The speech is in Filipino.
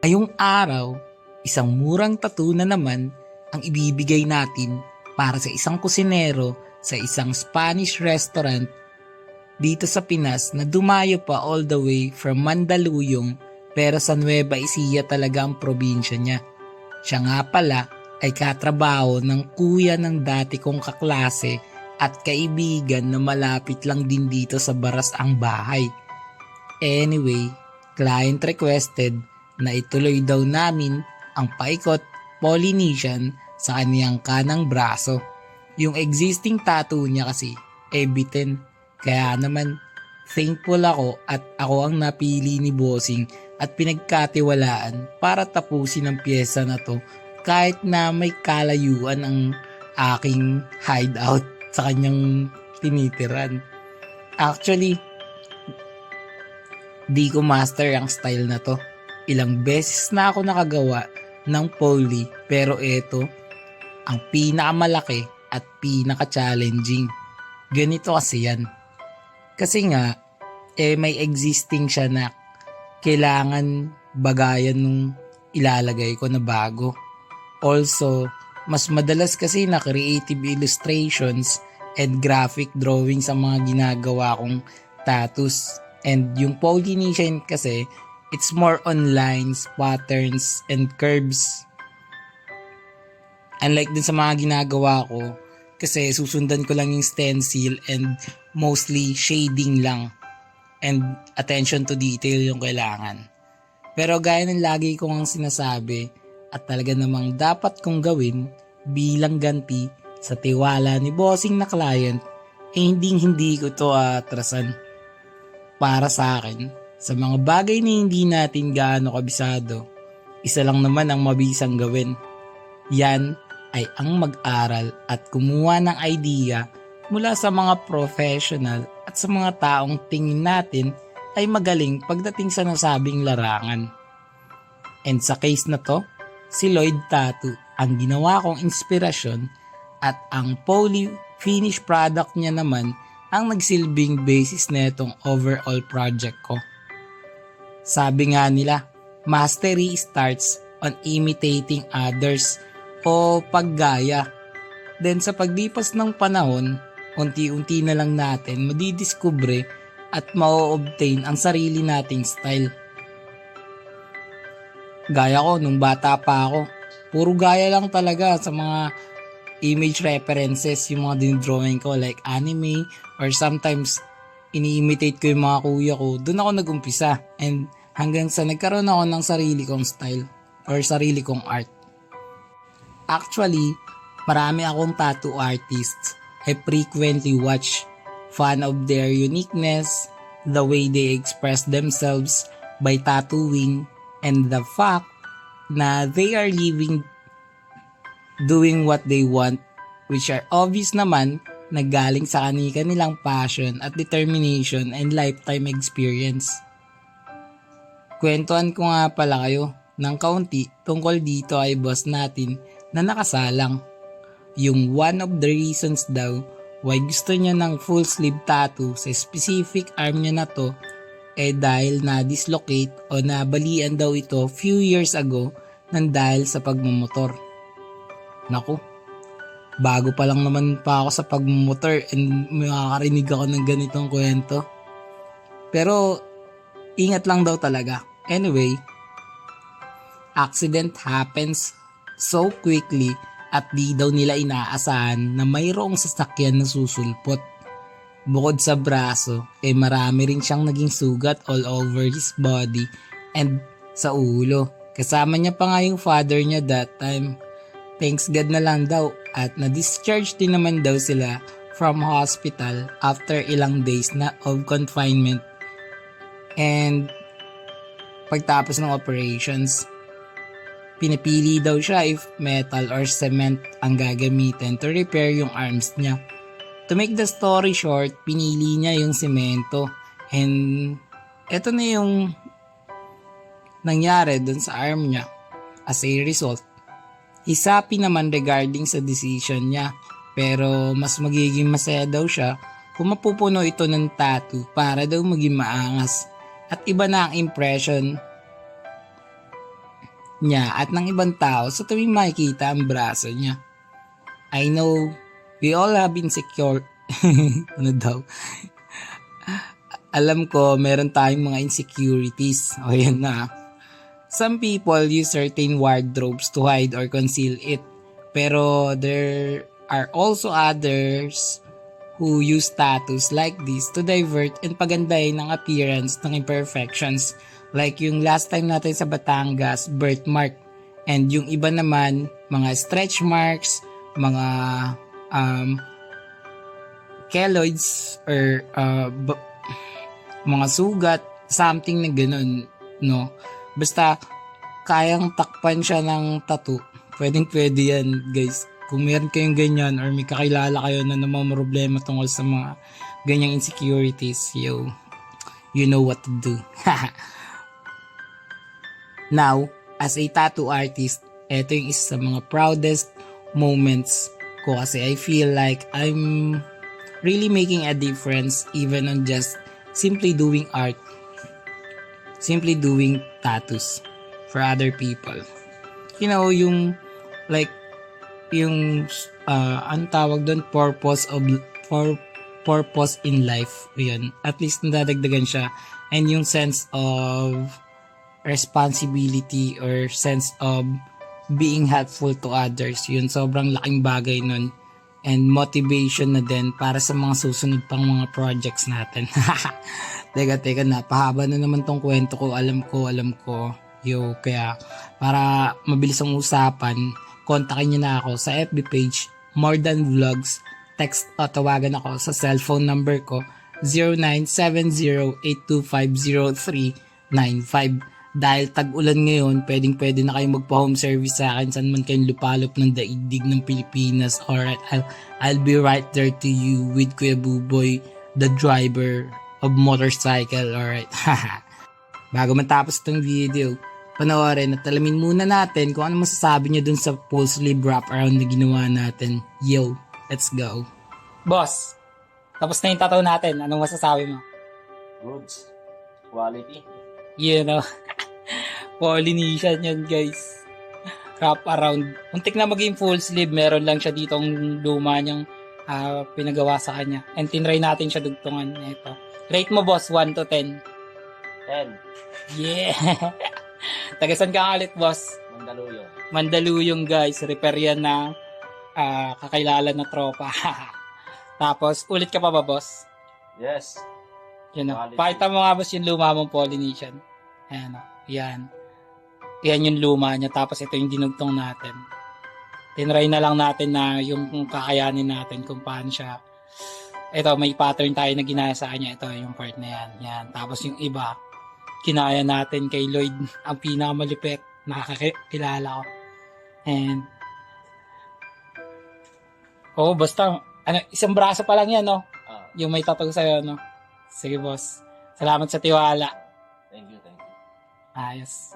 Ngayong araw, isang murang tattoo na naman ang ibibigay natin para sa isang kusinero sa isang Spanish restaurant dito sa Pinas na dumayo pa all the way from Mandaluyong pero sa Nueva Ecija talaga ang probinsya niya. Siya nga pala ay katrabaho ng kuya ng dati kong kaklase at kaibigan na malapit lang din dito sa Baras ang bahay. Anyway, client requested na ituloy daw namin ang paikot Polynesian sa kaniyang kanang braso. Yung existing tattoo niya kasi, ebitin. Kaya naman, thankful ako at ako ang napili ni Bossing at pinagkatiwalaan para tapusin ang pyesa na to kahit na may kalayuan ang aking hideout sa kanyang tinitiran. Actually, di ko master ang style na to. Ilang beses na ako nakagawa ng poly pero ito ang pinakamalaki at pinaka-challenging. Ganito kasi yan. Kasi nga, may existing siya na kailangan bagayan nung ilalagay ko na bago. Also, mas madalas kasi na creative illustrations and graphic drawing sa mga ginagawa kong tattoos. And yung Polynesian kasi, it's more on lines, patterns, and curves. Unlike din sa mga ginagawa ko, kasi susundan ko lang yung stencil and mostly shading lang. And attention to detail yung kailangan. Pero gaya ng lagi kong ang sinasabi at talaga namang dapat kong gawin bilang ganti sa tiwala ni bossing na client, hindi ko to atrasan. Para sa akin, sa mga bagay na hindi natin gaano kabisado, isa lang naman ang mabisang gawin. Yan ay ang mag-aral at kumuha ng idea mula sa mga professional at sa mga taong tingin natin ay magaling pagdating sa nasabing larangan. And sa case na to, si Lloyd Tattoo ang ginawa kong inspirasyon at ang poly finish product niya naman ang nagsilbing basis na itong overall project ko. Sabi nga nila, mastery starts on imitating others o paggaya. Then sa paglipas ng panahon, unti-unti na lang natin madidiskubre at ma-obtain ang sarili nating style. Gaya ko nung bata pa ako, puro gaya lang talaga sa mga image references yung mga dinidrawing ko like anime or sometimes ini-imitate ko yung mga kuya ko. Doon ako nag-umpisa and hanggang sa nagkaroon ako ng sarili kong style or sarili kong art. Actually, marami akong tattoo artists I frequently watch, fan of their uniqueness, the way they express themselves by tattooing, and the fact na they are doing what they want, which are obvious naman na galing sa kanilang passion at determination and lifetime experience. Kwentuhan ko nga pala kayo ng kaunti tungkol dito ay boss natin na nakasalang. Yung one of the reasons daw why gusto niya ng full sleeve tattoo sa specific arm niya na to dahil na-dislocate o nabalian daw ito few years ago nang dahil sa pagmumotor. Naku, bago pa lang naman pa ako sa pagmumotor and makakarinig ako ng ganitong kwento. Pero ingat lang daw talaga. Anyway, accident happens so quickly at di daw nila inaasahan na mayroong sasakyan na susulpot. Bukod sa braso, marami rin siyang naging sugat all over his body and sa ulo. Kasama niya pa nga yung father niya that time. Thanks God na lang daw at na-discharge din naman daw sila from hospital after ilang days na of confinement. And pagtapos ng operations, pinipili daw siya if metal or cement ang gagamitin to repair yung arms niya. To make the story short, pinili niya yung semento. And eto na yung nangyari dun sa arm niya. As a result, he's happy naman regarding sa decision niya. Pero mas magiging masaya daw siya kung mapupuno ito ng tattoo para daw maging maangas. At iba na ang impression niya at ng ibang tao sa tuwing makikita ang braso niya. I know we all have insecure ano daw? Alam ko meron tayong mga insecurities. O yan na. Some people use certain wardrobes to hide or conceal it. Pero there are also others who use tattoos like this to divert and pagandahin ang appearance ng imperfections. Like yung last time natin sa Batangas, birthmark. And yung iba naman, mga stretch marks, mga keloids or mga sugat, something na ganun, no? Basta, kayang takpan siya ng tattoo. Pwede yan, guys. Kung meron kayong ganyan or may kakilala kayo na namamroblema tungkol sa mga ganyang insecurities, yo, you know what to do. Now, as a tattoo artist, eto yung isa sa mga proudest moments ko kasi I feel like I'm really making a difference even on just simply doing art. Simply doing tattoos for other people. You know, yung like yung ang tawag doon purpose in life. Yun. At least nadadagdagan siya. And yung sense of responsibility or sense of being helpful to others. Yun, sobrang laking bagay nun. And motivation na din para sa mga susunod pang mga projects natin. Teka, napahaba na naman tong kwento ko. Alam ko. Yo, kaya para mabilis ang usapan, kontakin niyo na ako sa FB page, More Than Vlogs. Text o tawagan ako sa cellphone number ko, 0970-825-0395. Dahil tag-ulan ngayon, pwede na kayo magpa-home service sa akin saan man kayong lupalop ng daigdig ng Pilipinas. Alright, I'll be right there to you with Kuya Buboy, the driver of motorcycle. Alright, bago matapos itong video, panoorin at alamin muna natin kung ano masasabi niyo dun sa full sleeve wraparound na ginawa natin. Yo, let's go. Boss, tapos na yung tattoo natin. Anong masasabi mo? Goods. Quality. You know, Polynesian yan guys. Wrap around. Muntik na maging full sleeve. Meron lang siya ditong luma niyang pinagawa sa kanya. And tinry natin siya dugtungan. Ito. Rate mo boss, 1 to 10. 10. Yeah. Tagasan ka ulit boss? Mandaluyong. Mandaluyong guys. Repair yan na kakilala na tropa. Tapos, ulit ka pa ba boss? Yes. Yan o. Pakita mo nga boss yung luma mong Polynesian. Ayan o. Yan. Yan yung luma niya. Tapos ito yung dinugtong natin. Tinry na lang natin na yung kakayanin natin kung paano siya. Ito, may pattern tayo na ginaya sa kanya. Ito, yung part na yan. Yan. Tapos yung iba, kinaya natin kay Lloyd. Ang pinakamalupit. Nakakilala ko. And, basta, isang braso pa lang yan, no? Yung may tattoo sa'yo, no? Sige, boss. Salamat sa tiwala. Thank you. Ayos.